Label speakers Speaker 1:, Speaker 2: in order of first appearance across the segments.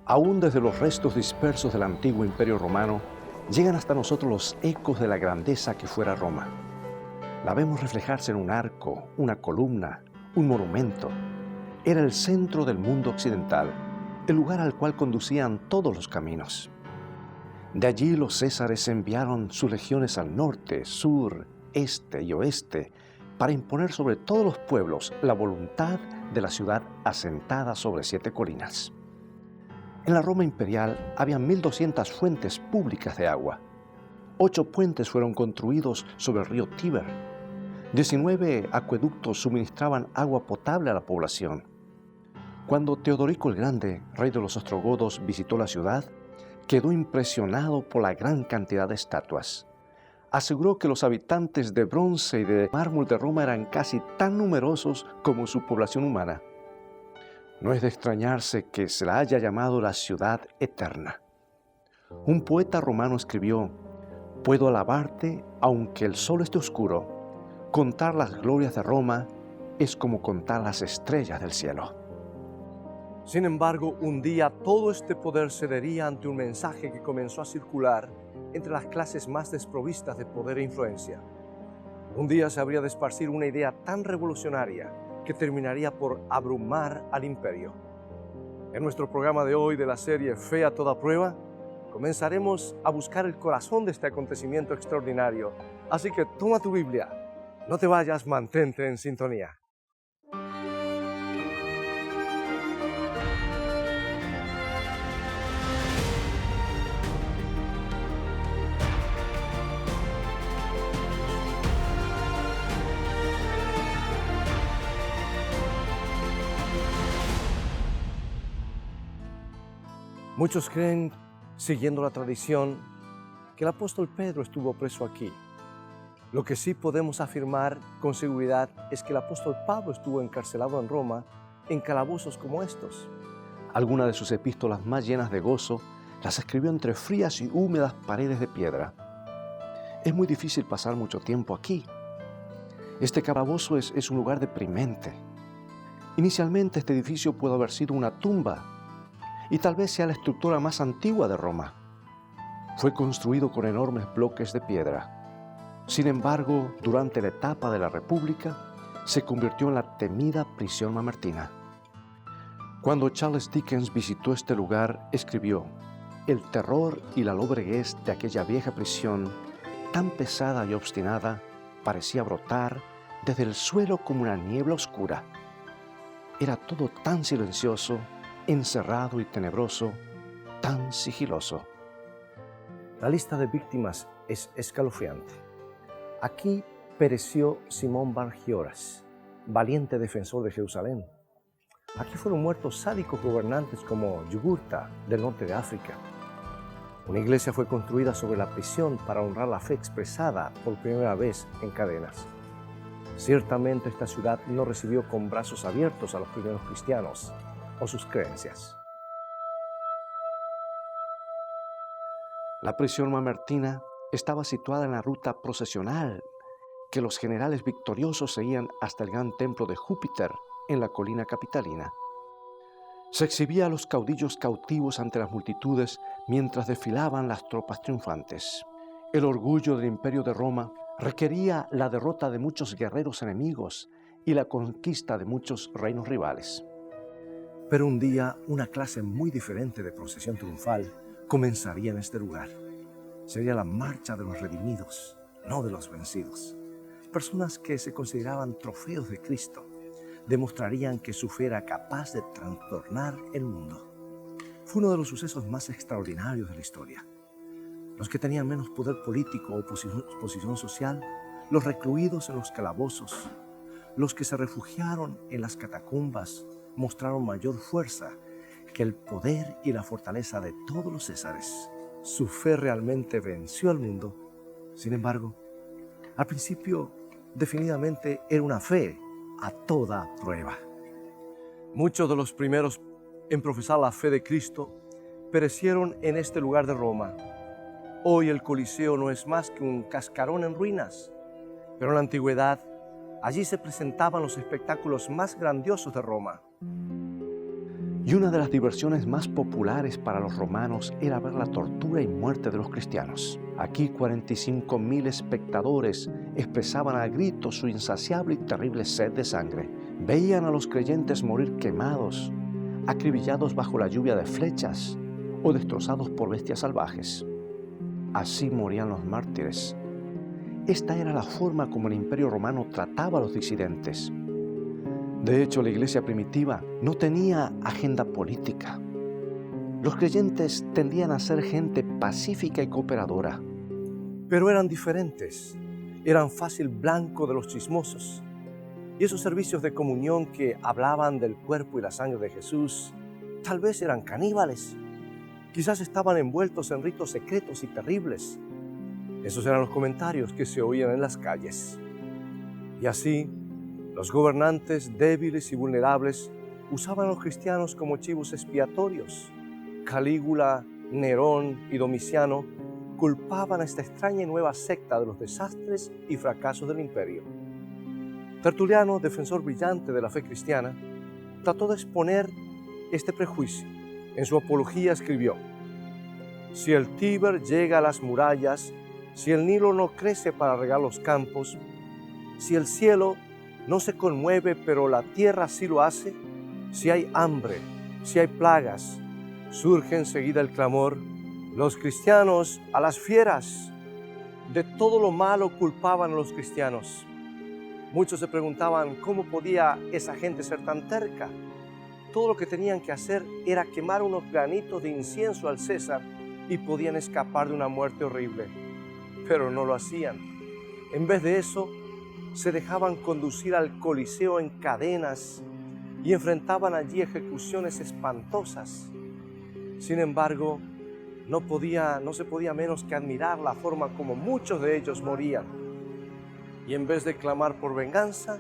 Speaker 1: Aún desde los restos dispersos del antiguo imperio romano, llegan hasta nosotros los ecos de la grandeza que fuera Roma. La vemos reflejarse en un arco, una columna, un monumento. Era el centro del mundo occidental, el lugar al cual conducían todos los caminos. De allí los césares enviaron sus legiones al norte, sur, este y oeste, para imponer sobre todos los pueblos la voluntad de la ciudad asentada sobre 7 colinas. En la Roma imperial había 1.200 fuentes públicas de agua. 8 puentes fueron construidos sobre el río Tíber. 19 acueductos suministraban agua potable a la población. Cuando Teodorico el Grande, rey de los ostrogodos, visitó la ciudad, quedó impresionado por la gran cantidad de estatuas. Aseguró que los habitantes de bronce y de mármol de Roma eran casi tan numerosos como su población humana. No es de extrañarse que se la haya llamado la ciudad eterna. Un poeta romano escribió: «Puedo alabarte aunque el sol esté oscuro. Contar las glorias de Roma es como contar las estrellas del cielo».
Speaker 2: Sin embargo, un día todo este poder cedería ante un mensaje que comenzó a circular entre las clases más desprovistas de poder e influencia. Un día se habría de esparcir una idea tan revolucionaria que terminaría por abrumar al imperio. En nuestro programa de hoy de la serie Fe a toda prueba, comenzaremos a buscar el corazón de este acontecimiento extraordinario. Así que toma tu Biblia, no te vayas, mantente en sintonía. Muchos creen, siguiendo la tradición, que el apóstol Pedro estuvo preso aquí. Lo que sí podemos afirmar con seguridad es que el apóstol Pablo estuvo encarcelado en Roma en calabozos como estos.
Speaker 1: Algunas de sus epístolas más llenas de gozo las escribió entre frías y húmedas paredes de piedra. Es muy difícil pasar mucho tiempo aquí. Este calabozo es un lugar deprimente. Inicialmente este edificio pudo haber sido una tumba y tal vez sea la estructura más antigua de Roma. Fue construido con enormes bloques de piedra. Sin embargo, durante la etapa de la República, se convirtió en la temida prisión mamertina. Cuando Charles Dickens visitó este lugar, escribió: «El terror y la lobreguez de aquella vieja prisión, tan pesada y obstinada, parecía brotar desde el suelo como una niebla oscura. Era todo tan silencioso, encerrado y tenebroso, tan sigiloso».
Speaker 2: La lista de víctimas es escalofriante. Aquí pereció Simón Bar Gioras, valiente defensor de Jerusalén. Aquí fueron muertos sádicos gobernantes como Yugurta, del norte de África. Una iglesia fue construida sobre la prisión para honrar la fe expresada por primera vez en cadenas. Ciertamente esta ciudad no recibió con brazos abiertos a los primeros cristianos o sus creencias.
Speaker 1: La prisión mamertina estaba situada en la ruta procesional que los generales victoriosos seguían hasta el gran templo de Júpiter en la colina capitalina. Se exhibía a los caudillos cautivos ante las multitudes mientras desfilaban las tropas triunfantes. El orgullo del imperio de Roma requería la derrota de muchos guerreros enemigos y la conquista de muchos reinos rivales.
Speaker 2: Pero un día, una clase muy diferente de procesión triunfal comenzaría en este lugar. Sería la marcha de los redimidos, no de los vencidos. Personas que se consideraban trofeos de Cristo demostrarían que su fe era capaz de trastornar el mundo. Fue uno de los sucesos más extraordinarios de la historia. Los que tenían menos poder político o posición social, los recluidos en los calabozos, los que se refugiaron en las catacumbas, mostraron mayor fuerza que el poder y la fortaleza de todos los césares. Su fe realmente venció al mundo. Sin embargo, al principio, definitivamente era una fe a toda prueba. Muchos de los primeros en profesar la fe de Cristo perecieron en este lugar de Roma. Hoy el Coliseo no es más que un cascarón en ruinas, pero en la antigüedad allí se presentaban los espectáculos más grandiosos de Roma.
Speaker 1: Y una de las diversiones más populares para los romanos era ver la tortura y muerte de los cristianos. Aquí 45.000 espectadores expresaban a gritos su insaciable y terrible sed de sangre. Veían a los creyentes morir quemados, acribillados bajo la lluvia de flechas o destrozados por bestias salvajes. Así morían los mártires. Esta era la forma como el Imperio Romano trataba a los disidentes. De hecho, la iglesia primitiva no tenía agenda política. Los creyentes tendían a ser gente pacífica y cooperadora.
Speaker 2: Pero eran diferentes, eran fácil blanco de los chismosos. Y esos servicios de comunión que hablaban del cuerpo y la sangre de Jesús, tal vez eran caníbales. Quizás estaban envueltos en ritos secretos y terribles. Esos eran los comentarios que se oían en las calles. Y así, los gobernantes débiles y vulnerables usaban a los cristianos como chivos expiatorios. Calígula, Nerón y Domiciano culpaban a esta extraña y nueva secta de los desastres y fracasos del imperio. Tertuliano, defensor brillante de la fe cristiana, trató de exponer este prejuicio. En su apología escribió: si el Tíber llega a las murallas, si el Nilo no crece para regar los campos, si el cielo no se conmueve pero la tierra sí lo hace, si hay hambre, si hay plagas, surge enseguida el clamor: los cristianos a las fieras. De todo lo malo culpaban a los cristianos. Muchos se preguntaban cómo podía esa gente ser tan terca. Todo lo que tenían que hacer era quemar unos granitos de incienso al César y podían escapar de una muerte horrible. Pero no lo hacían. En vez de eso, se dejaban conducir al Coliseo en cadenas y enfrentaban allí ejecuciones espantosas. Sin embargo, no se podía menos que admirar la forma como muchos de ellos morían. Y en vez de clamar por venganza,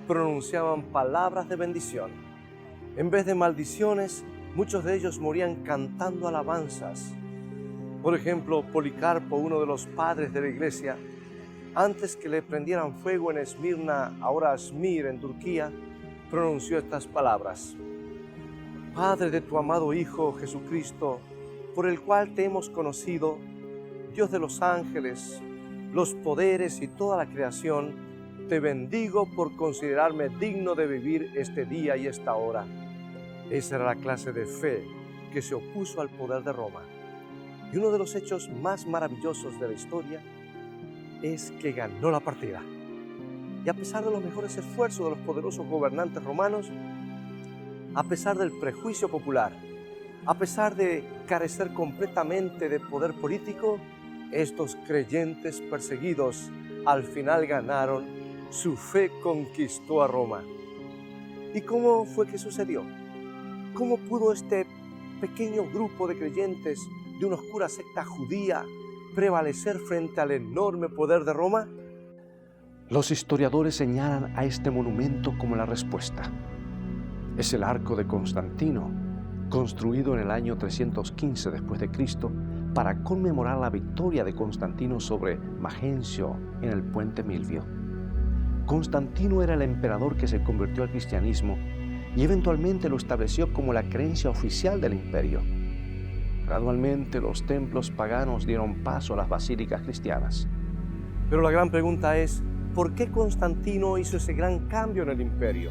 Speaker 2: pronunciaban palabras de bendición. En vez de maldiciones, muchos de ellos morían cantando alabanzas. Por ejemplo, Policarpo, uno de los padres de la iglesia, antes que le prendieran fuego en Esmirna, ahora Izmir en Turquía, pronunció estas palabras: Padre de tu amado Hijo Jesucristo, por el cual te hemos conocido, Dios de los ángeles, los poderes y toda la creación, te bendigo por considerarme digno de vivir este día y esta hora. Esa era la clase de fe que se opuso al poder de Roma. Y uno de los hechos más maravillosos de la historia es que ganó la partida. Y a pesar de los mejores esfuerzos de los poderosos gobernantes romanos, a pesar del prejuicio popular, a pesar de carecer completamente de poder político, estos creyentes perseguidos al final ganaron. Su fe conquistó a Roma. ¿Y cómo fue que sucedió? ¿Cómo pudo este pequeño grupo de creyentes de una oscura secta judía prevalecer frente al enorme poder de Roma?
Speaker 1: Los historiadores señalan a este monumento como la respuesta. Es el arco de Constantino, construido en el año 315 después de Cristo para conmemorar la victoria de Constantino sobre Magencio en el puente Milvio. Constantino era el emperador que se convirtió al cristianismo y eventualmente lo estableció como la creencia oficial del imperio. Gradualmente los templos paganos dieron paso a las basílicas cristianas.
Speaker 2: Pero la gran pregunta es, ¿por qué Constantino hizo ese gran cambio en el imperio?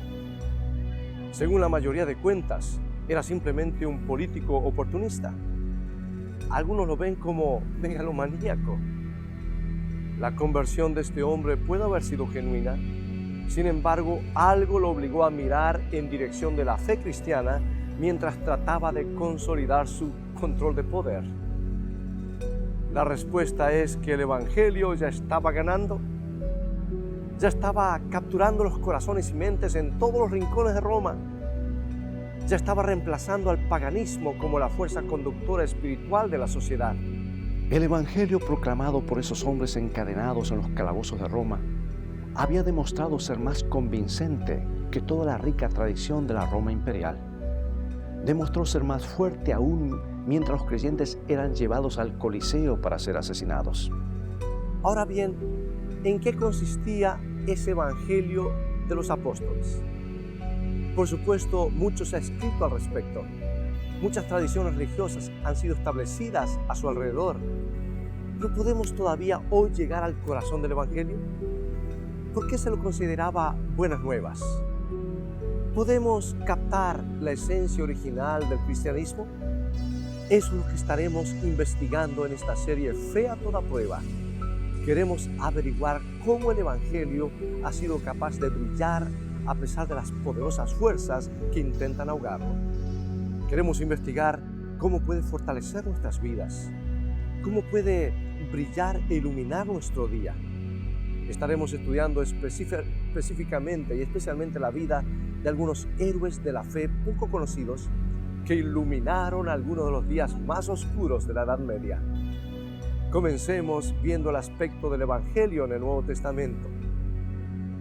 Speaker 2: Según la mayoría de cuentas, era simplemente un político oportunista. Algunos lo ven como megalomaníaco. La conversión de este hombre puede haber sido genuina. Sin embargo, algo lo obligó a mirar en dirección de la fe cristiana mientras trataba de consolidar su control de poder. La respuesta es que el Evangelio ya estaba ganando, ya estaba capturando los corazones y mentes en todos los rincones de Roma, ya estaba reemplazando al paganismo como la fuerza conductora espiritual de la sociedad.
Speaker 1: El Evangelio proclamado por esos hombres encadenados en los calabozos de Roma había demostrado ser más convincente que toda la rica tradición de la Roma imperial. Demostró ser más fuerte aún mientras los creyentes eran llevados al Coliseo para ser asesinados.
Speaker 2: Ahora bien, ¿en qué consistía ese Evangelio de los apóstoles? Por supuesto, mucho se ha escrito al respecto. Muchas tradiciones religiosas han sido establecidas a su alrededor. ¿Pero podemos todavía hoy llegar al corazón del Evangelio? ¿Por qué se lo consideraba buenas nuevas? ¿Podemos captar la esencia original del cristianismo? Eso es lo que estaremos investigando en esta serie Fe a toda prueba. Queremos averiguar cómo el Evangelio ha sido capaz de brillar a pesar de las poderosas fuerzas que intentan ahogarlo. Queremos investigar cómo puede fortalecer nuestras vidas, cómo puede brillar e iluminar nuestro día. Estaremos estudiando específicamente y especialmente la vida de algunos héroes de la fe poco conocidos que iluminaron algunos de los días más oscuros de la Edad Media. Comencemos viendo el aspecto del Evangelio en el Nuevo Testamento.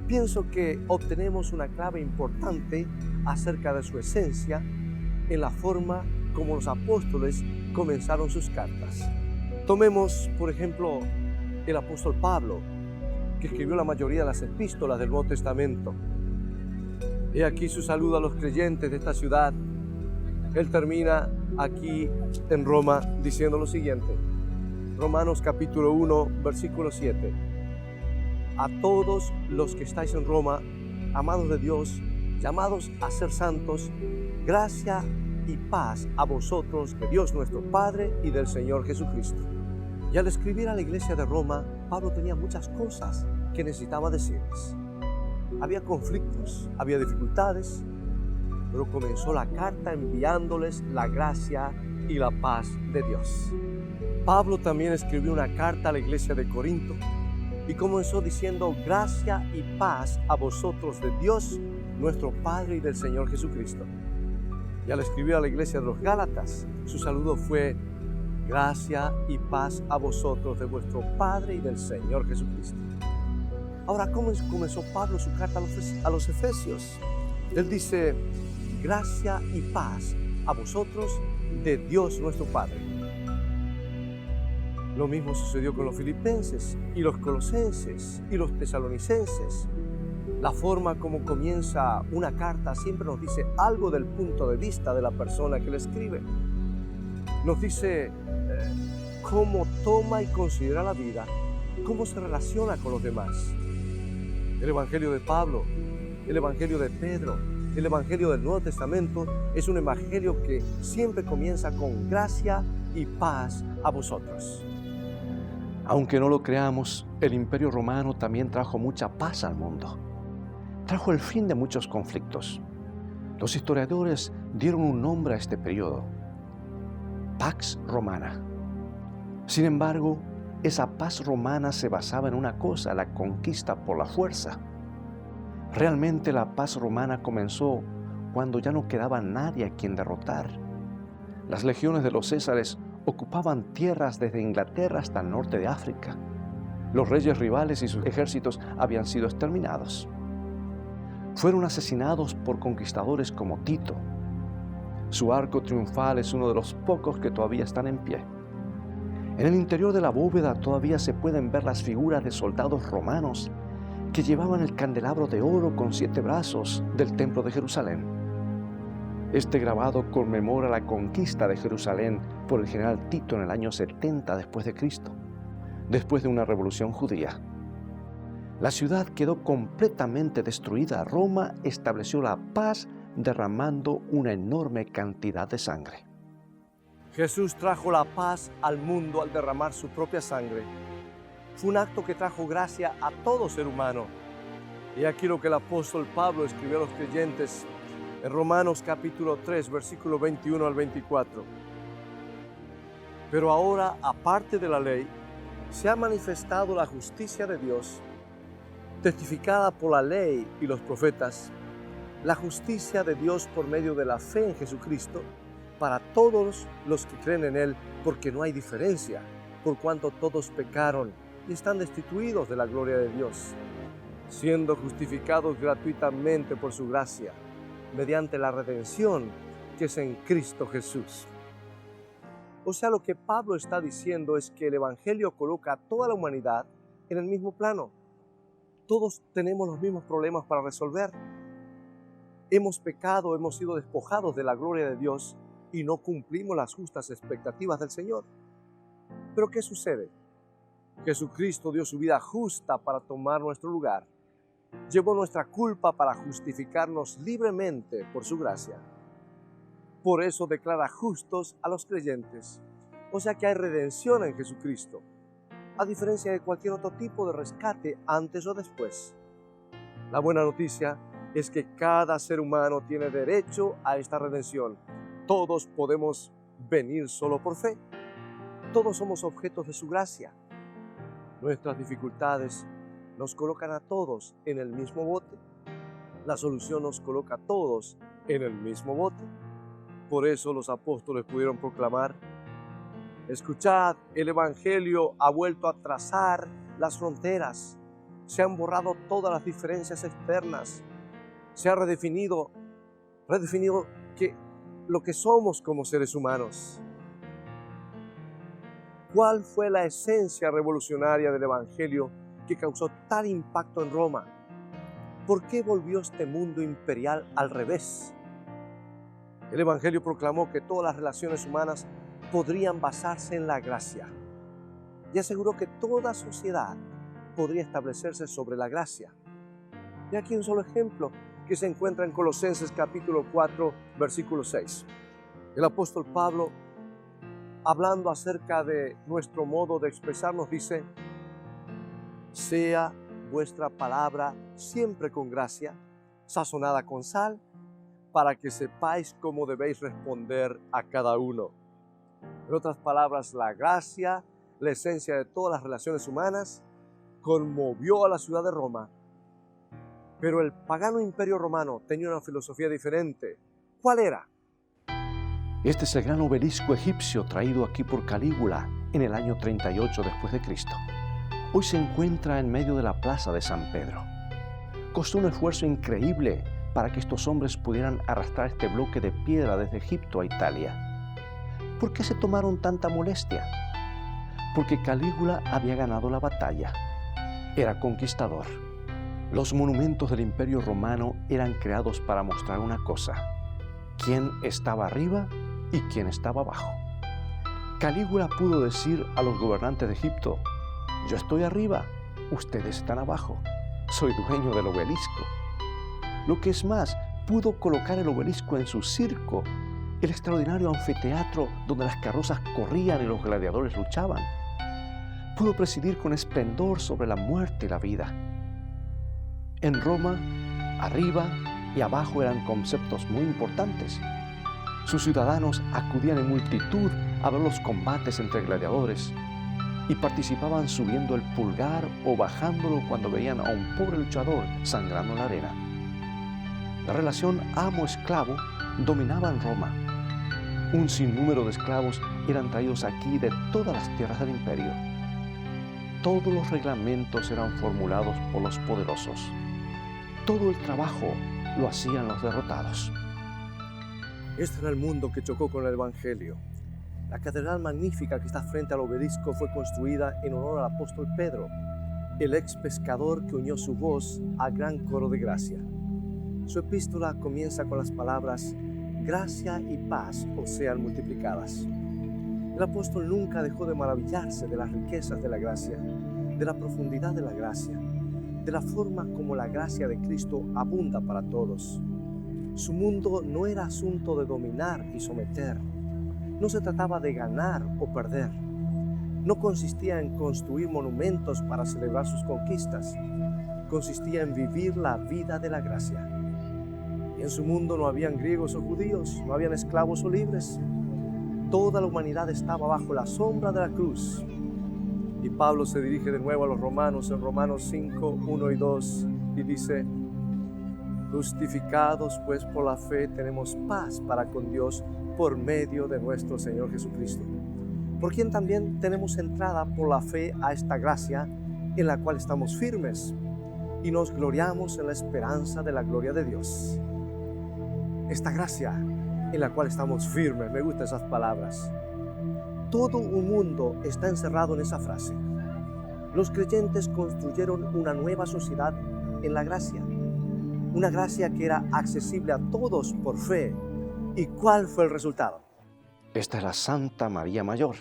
Speaker 2: Pienso que obtenemos una clave importante acerca de su esencia en la forma como los apóstoles comenzaron sus cartas. Tomemos, por ejemplo, el apóstol Pablo, que escribió la mayoría de las epístolas del Nuevo Testamento. He aquí su saludo a los creyentes de esta ciudad. Él termina aquí en Roma diciendo lo siguiente. Romanos capítulo 1, versículo 7. A todos los que estáis en Roma, amados de Dios, llamados a ser santos, gracia y paz a vosotros de Dios nuestro Padre y del Señor Jesucristo. Y al escribir a la iglesia de Roma, Pablo tenía muchas cosas que necesitaba decirles. Había conflictos, había dificultades, pero comenzó la carta enviándoles la gracia y la paz de Dios. Pablo también escribió una carta a la iglesia de Corinto y comenzó diciendo gracia y paz a vosotros de Dios, nuestro Padre y del Señor Jesucristo. Y al escribir a la iglesia de los Gálatas, su saludo fue gracia y paz a vosotros de vuestro Padre y del Señor Jesucristo. Ahora, ¿cómo comenzó Pablo su carta a los Efesios? Él dice, gracia y paz a vosotros de Dios nuestro Padre. Lo mismo sucedió con los filipenses y los colosenses y los tesalonicenses. La forma como comienza una carta siempre nos dice algo del punto de vista de la persona que la escribe. Nos dice cómo toma y considera la vida, cómo se relaciona con los demás. El Evangelio de Pablo, el Evangelio de Pedro, el Evangelio del Nuevo Testamento es un Evangelio que siempre comienza con gracia y paz a vosotros.
Speaker 1: Aunque no lo creamos, el Imperio Romano también trajo mucha paz al mundo. Trajo el fin de muchos conflictos. Los historiadores dieron un nombre a este periodo, Pax Romana. Sin embargo, esa paz romana se basaba en una cosa, la conquista por la fuerza. Realmente la paz romana comenzó cuando ya no quedaba nadie a quien derrotar. Las legiones de los Césares ocupaban tierras desde Inglaterra hasta el norte de África. Los reyes rivales y sus ejércitos habían sido exterminados. Fueron asesinados por conquistadores como Tito. Su arco triunfal es uno de los pocos que todavía están en pie. En el interior de la bóveda todavía se pueden ver las figuras de soldados romanos que llevaban el candelabro de oro con 7 brazos del templo de Jerusalén. Este grabado conmemora la conquista de Jerusalén por el general Tito en el año 70 después de Cristo, después de una revolución judía. La ciudad quedó completamente destruida. Roma estableció la paz derramando una enorme cantidad de sangre.
Speaker 2: Jesús trajo la paz al mundo al derramar su propia sangre. Fue un acto que trajo gracia a todo ser humano. Y aquí lo que el apóstol Pablo escribió a los creyentes en Romanos capítulo 3, versículo 21 al 24. Pero ahora, aparte de la ley, se ha manifestado la justicia de Dios, testificada por la ley y los profetas, la justicia de Dios por medio de la fe en Jesucristo, para todos los que creen en Él, porque no hay diferencia, por cuanto todos pecaron y están destituidos de la gloria de Dios, siendo justificados gratuitamente por su gracia, mediante la redención que es en Cristo Jesús. O sea, lo que Pablo está diciendo es que el Evangelio coloca a toda la humanidad en el mismo plano. Todos tenemos los mismos problemas para resolver. Hemos pecado, hemos sido despojados de la gloria de Dios y no cumplimos las justas expectativas del Señor. Pero ¿qué sucede? Jesucristo dio su vida justa para tomar nuestro lugar. Llevó nuestra culpa para justificarnos libremente por su gracia. Por eso declara justos a los creyentes. O sea que hay redención en Jesucristo, a diferencia de cualquier otro tipo de rescate antes o después. La buena noticia es que cada ser humano tiene derecho a esta redención. Todos podemos venir solo por fe. Todos somos objetos de su gracia. Nuestras dificultades nos colocan a todos en el mismo bote. La solución nos coloca a todos en el mismo bote. Por eso los apóstoles pudieron proclamar: escuchad, el Evangelio ha vuelto a trazar las fronteras. Se han borrado todas las diferencias externas. Se ha redefinido lo que somos como seres humanos. ¿Cuál fue la esencia revolucionaria del Evangelio que causó tal impacto en Roma? ¿Por qué volvió este mundo imperial al revés? El Evangelio proclamó que todas las relaciones humanas podrían basarse en la gracia y aseguró que toda sociedad podría establecerse sobre la gracia. Y aquí un solo ejemplo que se encuentra en Colosenses capítulo 4, versículo 6. El apóstol Pablo, hablando acerca de nuestro modo de expresarnos, dice: sea vuestra palabra siempre con gracia, sazonada con sal, para que sepáis cómo debéis responder a cada uno. En otras palabras, la gracia, la esencia de todas las relaciones humanas, conmovió a la ciudad de Roma. Pero el pagano imperio romano tenía una filosofía diferente. ¿Cuál era?
Speaker 1: Este es el gran obelisco egipcio traído aquí por Calígula en el año 38 después de Cristo. Hoy se encuentra en medio de la plaza de San Pedro. Costó un esfuerzo increíble para que estos hombres pudieran arrastrar este bloque de piedra desde Egipto a Italia. ¿Por qué se tomaron tanta molestia? Porque Calígula había ganado la batalla. Era conquistador. Los monumentos del Imperio Romano eran creados para mostrar una cosa: quién estaba arriba y quién estaba abajo. Calígula pudo decir a los gobernantes de Egipto: yo estoy arriba, ustedes están abajo, soy dueño del obelisco. Lo que es más, pudo colocar el obelisco en su circo, el extraordinario anfiteatro donde las carrozas corrían y los gladiadores luchaban. Pudo presidir con esplendor sobre la muerte y la vida. En Roma, arriba y abajo eran conceptos muy importantes. Sus ciudadanos acudían en multitud a ver los combates entre gladiadores y participaban subiendo el pulgar o bajándolo cuando veían a un pobre luchador sangrando en la arena. La relación amo-esclavo dominaba en Roma. Un sinnúmero de esclavos eran traídos aquí de todas las tierras del imperio. Todos los reglamentos eran formulados por los poderosos. Todo el trabajo lo hacían los derrotados.
Speaker 2: Este era el mundo que chocó con el Evangelio. La catedral magnífica que está frente al obelisco fue construida en honor al apóstol Pedro, el ex pescador que unió su voz al gran coro de gracia. Su epístola comienza con las palabras: gracia y paz os sean multiplicadas. El apóstol nunca dejó de maravillarse de las riquezas de la gracia, de la profundidad de la gracia, de la forma como la gracia de Cristo abunda para todos. Su mundo no era asunto de dominar y someter. No se trataba de ganar o perder. No consistía en construir monumentos para celebrar sus conquistas. Consistía en vivir la vida de la gracia. Y en su mundo no habían griegos o judíos, no habían esclavos o libres. Toda la humanidad estaba bajo la sombra de la cruz. Y Pablo se dirige de nuevo a los romanos en Romanos 5, 1 y 2 y dice: justificados pues por la fe tenemos paz para con Dios por medio de nuestro Señor Jesucristo, por quien también tenemos entrada por la fe a esta gracia en la cual estamos firmes y nos gloriamos en la esperanza de la gloria de Dios. Esta gracia en la cual estamos firmes, me gustan esas palabras. Todo un mundo está encerrado en esa frase. Los creyentes construyeron una nueva sociedad en la gracia. una gracia que era accesible a todos por fe. ¿Y cuál fue el resultado?
Speaker 1: Esta es la Santa María Mayor,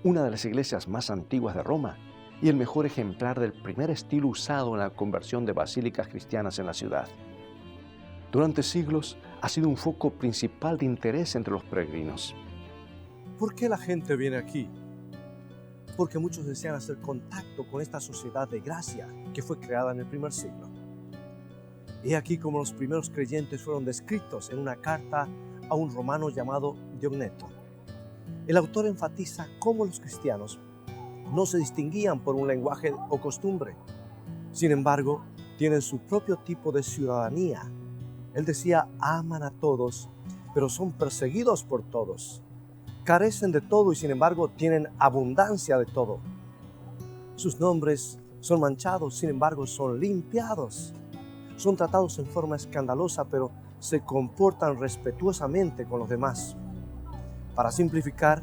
Speaker 1: una de las iglesias más antiguas de Roma y el mejor ejemplar del primer estilo usado en la conversión de basílicas cristianas en la ciudad. Durante siglos ha sido un foco principal de interés entre los peregrinos.
Speaker 2: ¿Por qué la gente viene aquí? Porque muchos desean hacer contacto con esta sociedad de gracia que fue creada en el primer siglo. Y aquí como los primeros creyentes fueron descritos en una carta a un romano llamado Diogneto. El autor enfatiza cómo los cristianos no se distinguían por un lenguaje o costumbre. Sin embargo, tienen su propio tipo de ciudadanía. Él decía, aman a todos, pero son perseguidos por todos. Carecen de todo y sin embargo tienen abundancia de todo. Sus nombres son manchados, sin embargo son limpiados. Son tratados en forma escandalosa, pero se comportan respetuosamente con los demás. Para simplificar,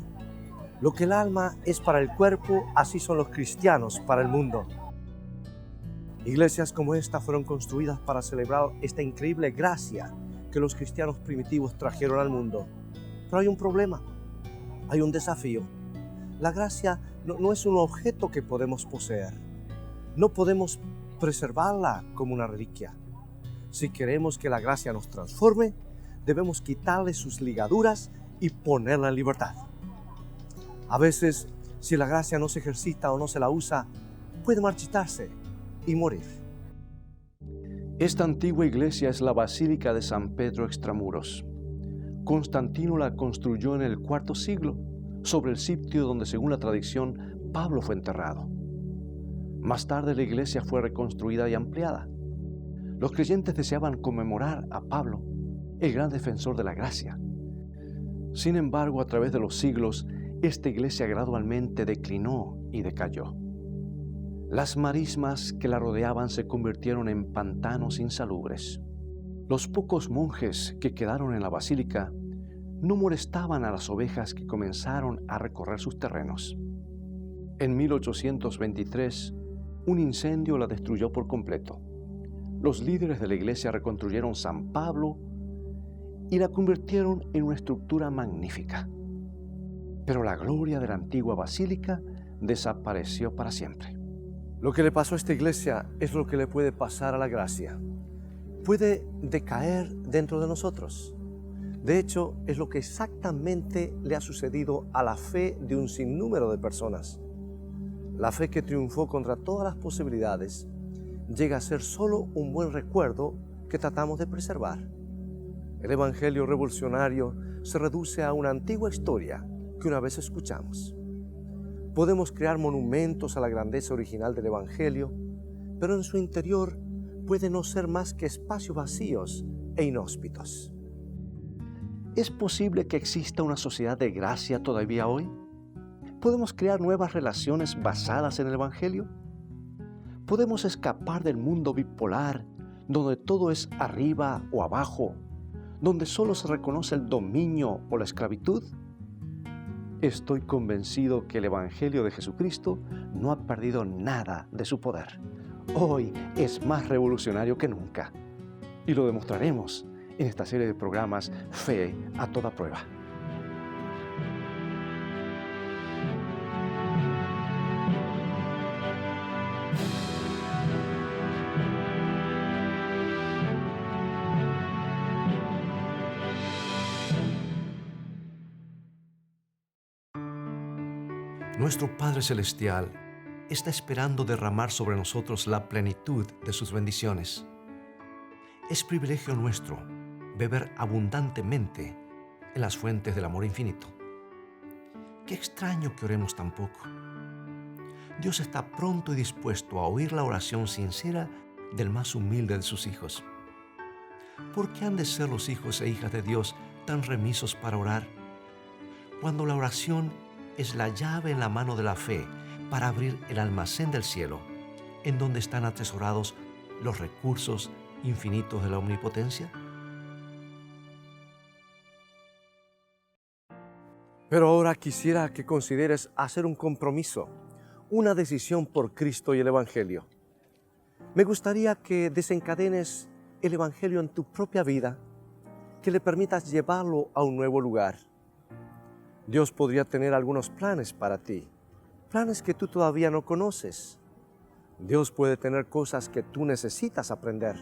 Speaker 2: lo que el alma es para el cuerpo, así son los cristianos para el mundo. Iglesias como esta fueron construidas para celebrar esta increíble gracia que los cristianos primitivos trajeron al mundo. Pero hay un problema, hay un desafío. La gracia no es un objeto que podemos poseer. No podemos preservarla como una reliquia. Si queremos que la gracia nos transforme, debemos quitarle sus ligaduras y ponerla en libertad. A veces, si la gracia no se ejercita o no se la usa, puede marchitarse y morir.
Speaker 1: Esta antigua iglesia es la Basílica de San Pedro Extramuros. Constantino la construyó en el IV siglo, sobre el sitio donde, según la tradición, Pablo fue enterrado. Más tarde la iglesia fue reconstruida y ampliada. Los creyentes deseaban conmemorar a Pablo, el gran defensor de la gracia. Sin embargo, a través de los siglos, esta iglesia gradualmente declinó y decayó. Las marismas que la rodeaban se convirtieron en pantanos insalubres. Los pocos monjes que quedaron en la basílica no molestaban a las ovejas que comenzaron a recorrer sus terrenos. En 1823, un incendio la destruyó por completo. Los líderes de la iglesia reconstruyeron San Pablo y la convirtieron en una estructura magnífica. Pero la gloria de la antigua basílica desapareció para siempre.
Speaker 2: Lo que le pasó a esta iglesia es lo que le puede pasar a la gracia. Puede decaer dentro de nosotros. De hecho, es lo que exactamente le ha sucedido a la fe de un sinnúmero de personas. La fe que triunfó contra todas las posibilidades llega a ser solo un buen recuerdo que tratamos de preservar. El evangelio revolucionario se reduce a una antigua historia que una vez escuchamos. Podemos crear monumentos a la grandeza original del evangelio, pero en su interior puede no ser más que espacios vacíos e inhóspitos.
Speaker 1: ¿Es posible que exista una sociedad de gracia todavía hoy? ¿Podemos crear nuevas relaciones basadas en el evangelio? ¿Podemos escapar del mundo bipolar, donde todo es arriba o abajo, donde solo se reconoce el dominio o la esclavitud? Estoy convencido que el Evangelio de Jesucristo no ha perdido nada de su poder. Hoy es más revolucionario que nunca. Y lo demostraremos en esta serie de programas Fe a toda prueba.
Speaker 2: Nuestro Padre Celestial está esperando derramar sobre nosotros la plenitud de sus bendiciones. Es privilegio nuestro beber abundantemente en las fuentes del amor infinito. Qué extraño que oremos tan poco. Dios está pronto y dispuesto a oír la oración sincera del más humilde de sus hijos. ¿Por qué han de ser los hijos e hijas de Dios tan remisos para orar? Cuando la oración es la llave en la mano de la fe para abrir el almacén del cielo, en donde están atesorados los recursos infinitos de la omnipotencia. Pero ahora quisiera que consideres hacer un compromiso, una decisión por Cristo y el Evangelio. Me gustaría que desencadenes el Evangelio en tu propia vida, que le permitas llevarlo a un nuevo lugar. Dios podría tener algunos planes para ti, planes que tú todavía no conoces. Dios puede tener cosas que tú necesitas aprender.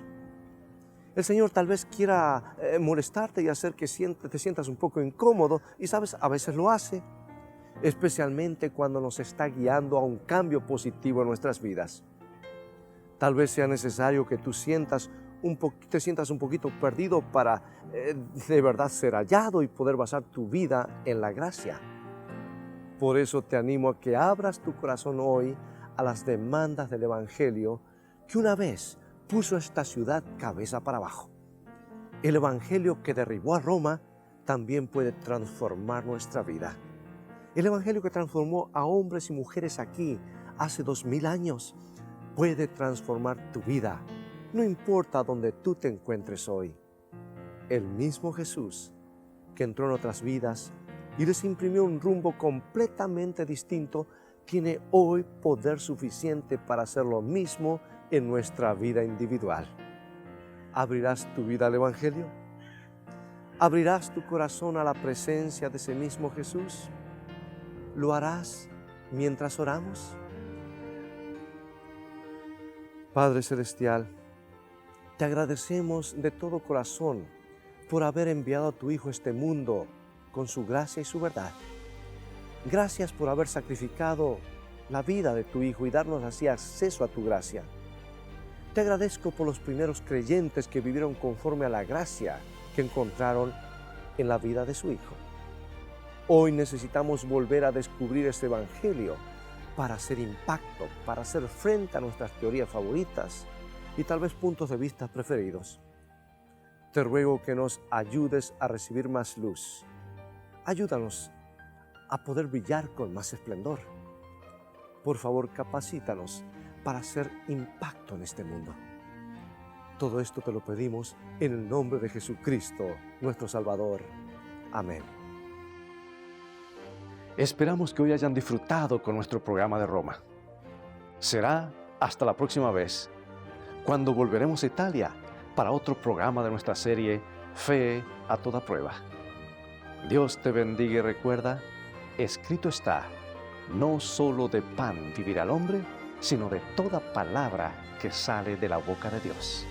Speaker 2: El Señor tal vez quiera molestarte y hacer que te sientas un poco incómodo, y sabes, a veces lo hace, especialmente cuando nos está guiando a un cambio positivo en nuestras vidas. Tal vez sea necesario que tú te sientas un poquito perdido para de verdad ser hallado y poder basar tu vida en la gracia. Por eso te animo a que abras tu corazón hoy a las demandas del Evangelio que una vez puso esta ciudad cabeza para abajo. El Evangelio que derribó a Roma también puede transformar nuestra vida. El Evangelio que transformó a hombres y mujeres aquí hace 2000 años puede transformar tu vida, no importa dónde tú te encuentres hoy. El mismo Jesús que entró en otras vidas y les imprimió un rumbo completamente distinto, tiene hoy poder suficiente para hacer lo mismo en nuestra vida individual. ¿Abrirás tu vida al Evangelio? ¿Abrirás tu corazón a la presencia de ese mismo Jesús? ¿Lo harás mientras oramos? Padre Celestial, te agradecemos de todo corazón por haber enviado a tu Hijo a este mundo con su gracia y su verdad. Gracias por haber sacrificado la vida de tu Hijo y darnos así acceso a tu gracia. Te agradezco por los primeros creyentes que vivieron conforme a la gracia que encontraron en la vida de su Hijo. Hoy necesitamos volver a descubrir este Evangelio para hacer impacto, para hacer frente a nuestras teorías favoritas y tal vez puntos de vista preferidos. Te ruego que nos ayudes a recibir más luz. Ayúdanos a poder brillar con más esplendor. Por favor, capacítanos para hacer impacto en este mundo. Todo esto te lo pedimos en el nombre de Jesucristo, nuestro Salvador. Amén.
Speaker 1: Esperamos que hoy hayan disfrutado con nuestro programa de Roma. Será hasta la próxima vez, cuando volveremos a Italia para otro programa de nuestra serie Fe a toda prueba. Dios te bendiga y recuerda, escrito está, no solo de pan vivirá el hombre, sino de toda palabra que sale de la boca de Dios.